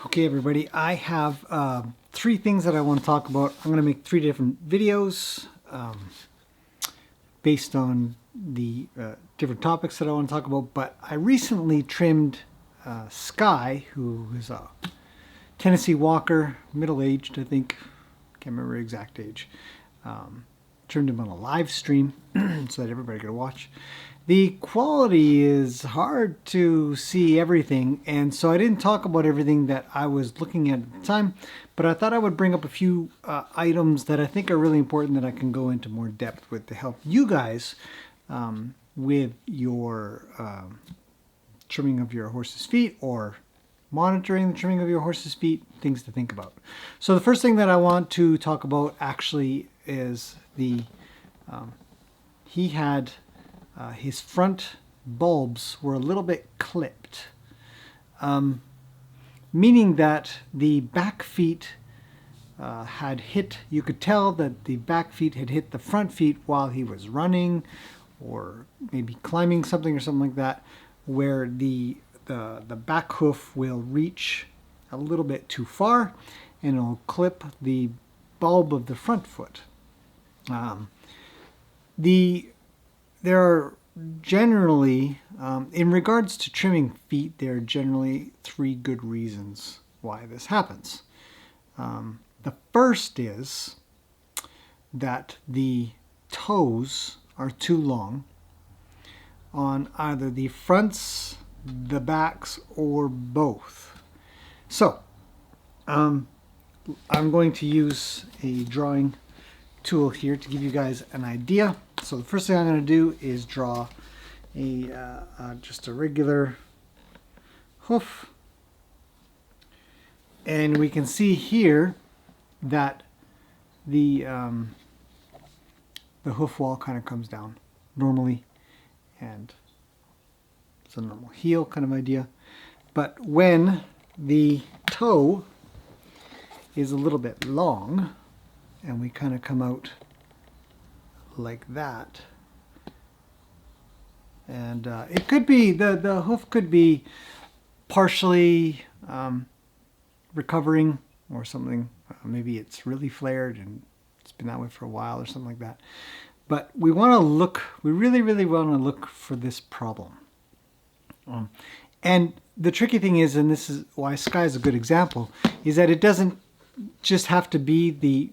Okay, everybody, I have three things that I want to talk about. I'm going to make three different videos based on the different topics that I want to talk about. But I recently trimmed Sky, who is a Tennessee Walker, middle-aged, I think. Can't remember her exact age. Trimmed him on a live stream so that everybody could watch. The quality is hard to see everything, and so I didn't talk about everything that I was looking at the time, but I thought I would bring up a few items that I think are really important that I can go into more depth with to help you guys with your trimming of your horse's feet or monitoring the trimming of your horse's feet, things to think about. So the first thing that I want to talk about actually is he had his front bulbs were a little bit clipped, meaning that the back feet had hit, you could tell that the back feet had hit the front feet while he was running or maybe climbing something or something like that, where the back hoof will reach a little bit too far and it'll clip the bulb of the front foot. There are generally, in regards to trimming feet, there are generally three good reasons why this happens. The first is that the toes are too long on either the fronts, the backs, or both. So, I'm going to use a drawing tool here to give you guys an idea. So the first thing I'm going to do is draw just a regular hoof, and we can see here that the hoof wall kind of comes down normally, and it's a normal heel kind of idea. But when the toe is a little bit long and we kind of come out like that, and it could be the hoof could be partially recovering or something. Maybe it's really flared and it's been that way for a while or something like that. But we want to look, we really want to look for this problem. And the tricky thing is, and this is why Sky is a good example, is that it doesn't just have to be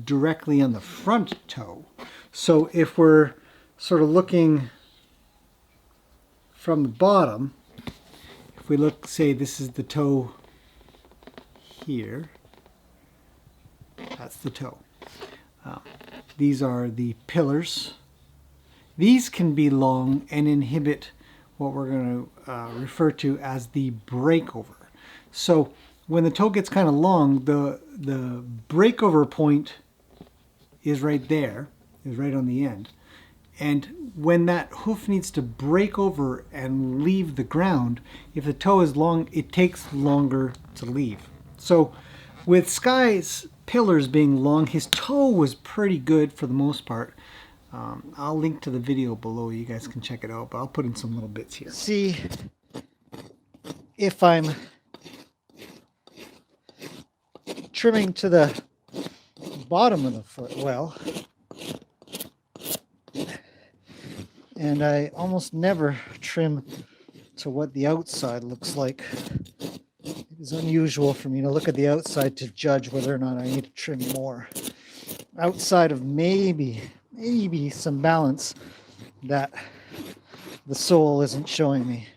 directly on the front toe. So if we're sort of looking from the bottom, if we look, say this is the toe here, that's the toe. These are the pillars. These can be long and inhibit what we're going to refer to as the breakover. So when the toe gets kind of long, the breakover point is right there, is right on the end. And when that hoof needs to break over and leave the ground, if the toe is long, it takes longer to leave. So with Sky's pillars being long, his toe was pretty good for the most part. I'll link to the video below, you guys can check it out, but I'll put in some little bits here. See if I'm trimming to the bottom of the foot well, and I almost never trim to what the outside looks like. It is unusual for me to look at the outside to judge whether or not I need to trim more. Outside of maybe some balance that the sole isn't showing me.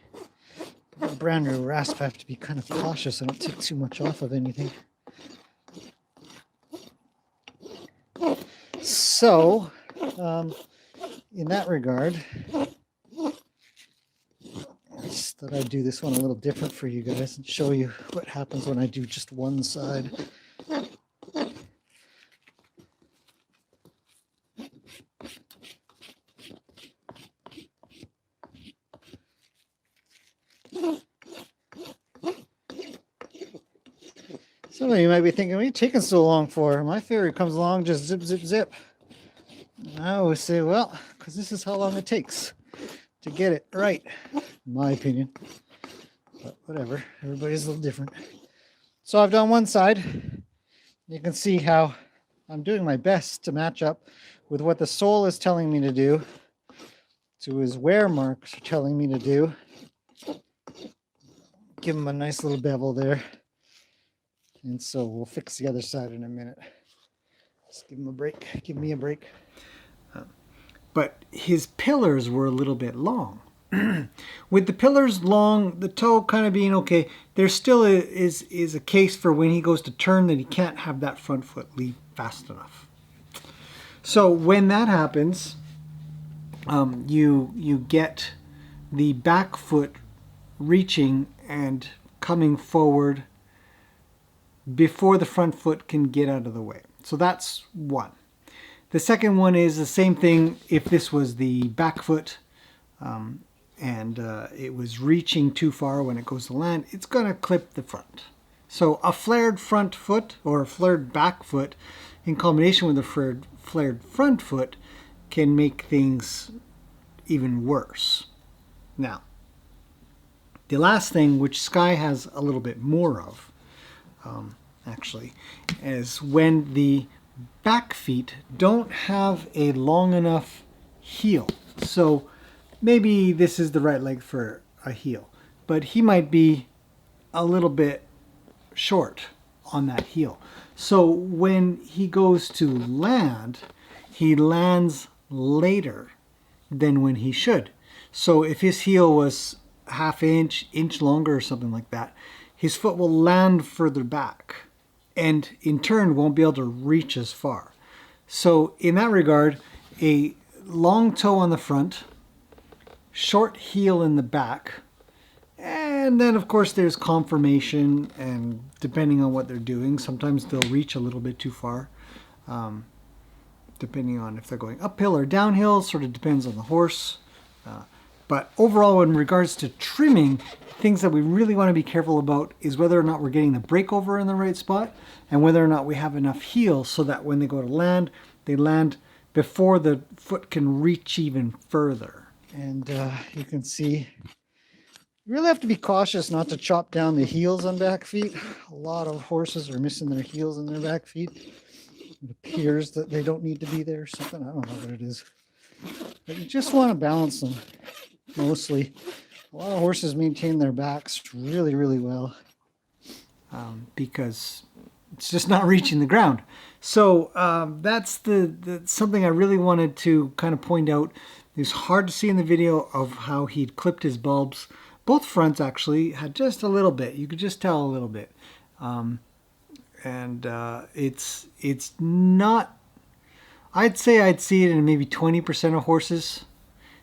A brand new rasp, I have to be kind of cautious. I don't take too much off of anything. So, in that regard, I just thought I'd do this one a little different for you guys and show you what happens when I do just one side. Some of you might be thinking, what are you taking so long for? My theory comes along, just zip, zip, zip. And I always say, well, because this is how long it takes to get it right, in my opinion. But whatever, everybody's a little different. So I've done one side. You can see how I'm doing my best to match up with what the sole is telling me to do, to his wear marks are telling me to do. Give him a nice little bevel there. And so we'll fix the other side in a minute. Just give him a break. Give me a break. But his pillars were a little bit long. With the pillars long, the toe kind of being okay, there still is a case for when he goes to turn that he can't have that front foot leave fast enough. So when that happens, you get the back foot reaching and coming forward before the front foot can get out of the way. So that's one. The second one is the same thing. If this was the back foot and it was reaching too far when it goes to land, it's going to clip the front. So a flared front foot or a flared back foot in combination with a flared front foot can make things even worse. Now, the last thing, which Sky has a little bit more of, actually, is when the back feet don't have a long enough heel. So maybe this is the right leg for a heel, but he might be a little bit short on that heel. So when he goes to land, he lands later than when he should. So if his heel was half inch longer or something like that, his foot will land further back and in turn won't be able to reach as far. So in that regard, a long toe on the front, short heel in the back, and then of course there's conformation, and depending on what they're doing, sometimes they'll reach a little bit too far, depending on if they're going uphill or downhill, sort of depends on the horse. But overall, in regards to trimming, things that we really want to be careful about is whether or not we're getting the breakover in the right spot and whether or not we have enough heel so that when they go to land, they land before the foot can reach even further. And you can see, you really have to be cautious not to chop down the heels on back feet. A lot of horses are missing their heels in their back feet. It appears that they don't need to be there or something. I don't know what it is. But you just want to balance them. Mostly, a lot of horses maintain their backs really, really well because it's just not reaching the ground. So that's the something I really wanted to kind of point out. It's hard to see in the video of how he'd clipped his bulbs. Both fronts actually had just a little bit. You could just tell a little bit, and it's not. I'd say I'd see it in maybe 20% of horses.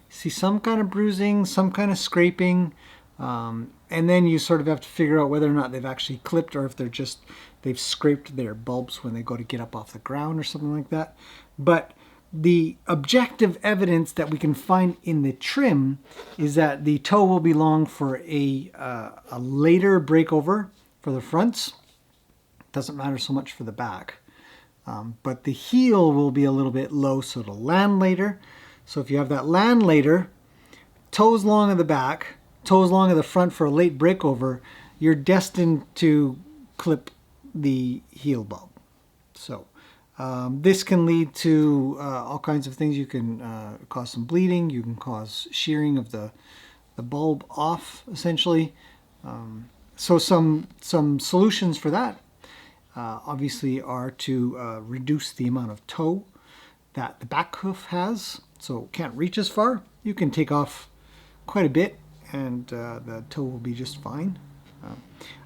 See some kind of bruising, some kind of scraping, and then you sort of have to figure out whether or not they've actually clipped or if they've scraped their bulbs when they go to get up off the ground or something like that. But the objective evidence that we can find in the trim is that the toe will be long for a later breakover for the fronts. Doesn't matter so much for the back. But the heel will be a little bit low, so it'll land later. So if you have that land later, toes long at the back, toes long at the front for a late breakover, you're destined to clip the heel bulb. So this can lead to all kinds of things. You can cause some bleeding. You can cause shearing of the bulb off, essentially. So some solutions for that obviously are to reduce the amount of toe that the back hoof has, so it can't reach as far. You can take off quite a bit and the toe will be just fine.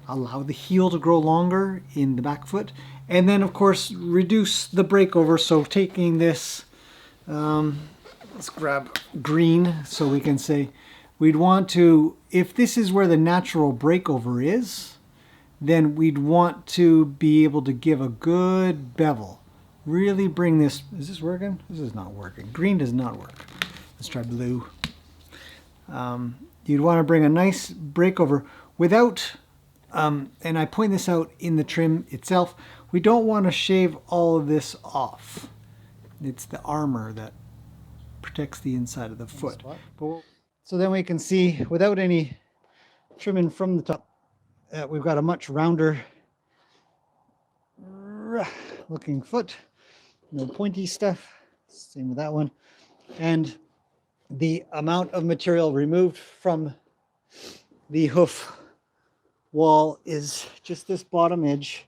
Allow the heel to grow longer in the back foot, and then of course reduce the breakover. So taking this, let's grab green so we can say we'd want to, if this is where the natural breakover is, then we'd want to be able to give a good bevel. Really bring this, is this working? This is not working. Green does not work. Let's try blue. You'd want to bring a nice breakover without, and I point this out in the trim itself, we don't want to shave all of this off. It's the armor that protects the inside of the foot. So then we can see, without any trimming from the top, we've got a much rounder looking foot. No pointy stuff. Same with that one. And the amount of material removed from the hoof wall is just this bottom edge,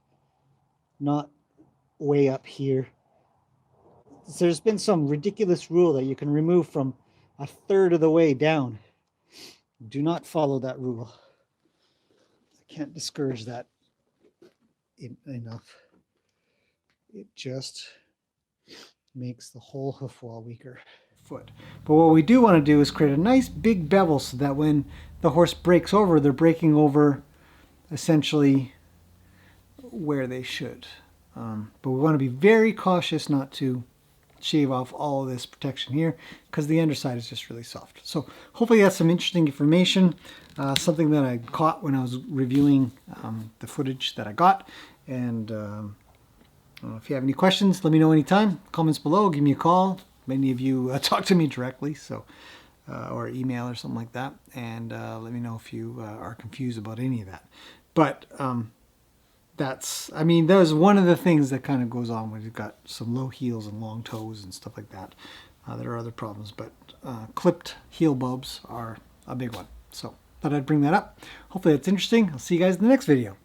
not way up here. There's been some ridiculous rule that you can remove from a third of the way down. Do not follow that rule. I can't discourage that enough. It just makes the whole hoof wall weaker. Foot. But what we do want to do is create a nice big bevel so that when the horse breaks over, they're breaking over essentially where they should. But we want to be very cautious not to shave off all of this protection here because the underside is just really soft. So hopefully that's some interesting information, something that I caught when I was reviewing the footage that I got. And if you have any questions, let me know anytime. Comments below, give me a call. Many of you talk to me directly, so or email or something like that, and let me know if you are confused about any of that. But I mean, that was one of the things that kind of goes on when you've got some low heels and long toes and stuff like that. There are other problems, but clipped heel bulbs are a big one. So thought I'd bring that up. Hopefully that's interesting. I'll see you guys in the next video.